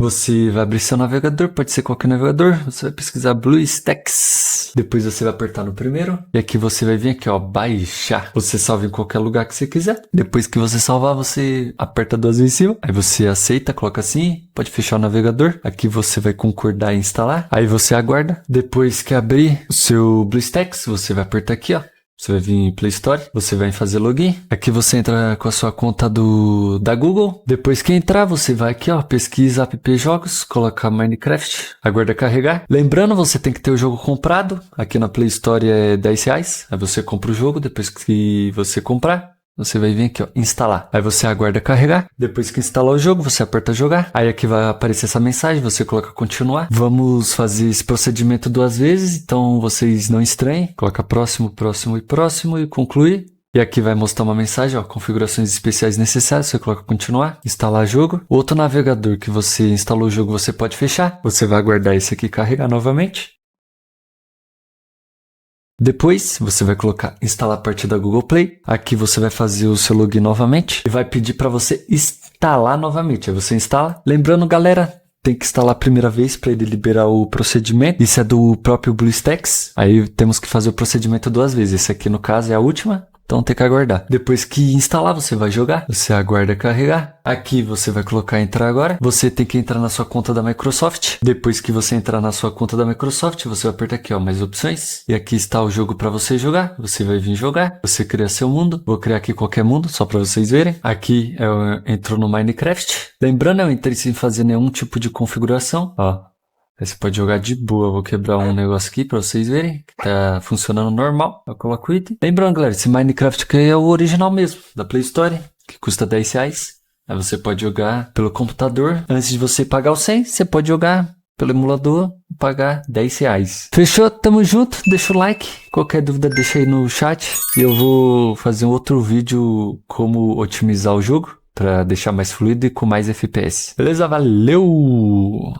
Você vai abrir seu navegador, pode ser qualquer navegador. Você vai pesquisar BlueStacks. Depois você vai apertar no primeiro. E aqui você vai vir aqui, ó, baixar. Você salva em qualquer lugar que você quiser. Depois que você salvar, você aperta 2 vezes em cima. Aí você aceita, coloca assim. Pode fechar o navegador. Aqui você vai concordar em instalar. Aí você aguarda. Depois que abrir o seu BlueStacks, você vai apertar aqui, ó. Você vai vir em Play Store, você vai fazer login. Aqui você entra com a sua conta da Google. Depois que entrar, você vai aqui, ó, pesquisa app jogos, coloca Minecraft, aguarda carregar. Lembrando, você tem que ter o jogo comprado. Aqui na Play Store é R$10. Aí você compra o jogo, depois que você comprar, você vai vir aqui, ó, instalar. Aí você aguarda carregar. Depois que instalar o jogo, você aperta jogar. Aí aqui vai aparecer essa mensagem, você coloca continuar. Vamos fazer esse procedimento 2 vezes, então vocês não estranhem. Coloca próximo, próximo e próximo e concluir. E aqui vai mostrar uma mensagem, ó, configurações especiais necessárias, você coloca continuar, instalar jogo. Outro navegador que você instalou o jogo, você pode fechar. Você vai aguardar esse aqui carregar novamente. Depois, você vai colocar instalar a partir da Google Play. Aqui você vai fazer o seu login novamente. E vai pedir para você instalar novamente. Aí você instala. Lembrando, galera, tem que instalar a primeira vez para ele liberar o procedimento. Isso é do próprio BlueStacks. Aí temos que fazer o procedimento 2 vezes. Esse aqui, no caso, é a última. Então tem que aguardar. Depois que instalar, você vai jogar. Você aguarda carregar. Aqui você vai colocar entrar agora. Você tem que entrar na sua conta da Microsoft. Depois que você entrar na sua conta da Microsoft, você vai apertar aqui, ó, mais opções. E aqui está o jogo para você jogar. Você vai vir jogar. Você cria seu mundo. Vou criar aqui qualquer mundo, só para vocês verem. Aqui entrou no Minecraft. Lembrando, eu entrei sem fazer nenhum tipo de configuração. Ó. Aí você pode jogar de boa. Vou quebrar um negócio aqui pra vocês verem. Que tá funcionando normal. Eu coloco o item. Lembrando, galera, esse Minecraft aqui é o original mesmo. Da Play Store. Que custa R$10. Aí você pode jogar pelo computador. Antes de você pagar os 100, você pode jogar pelo emulador e pagar R$10. Fechou? Tamo junto. Deixa o like. Qualquer dúvida deixa aí no chat. E eu vou fazer um outro vídeo como otimizar o jogo. Pra deixar mais fluido e com mais FPS. Beleza? Valeu!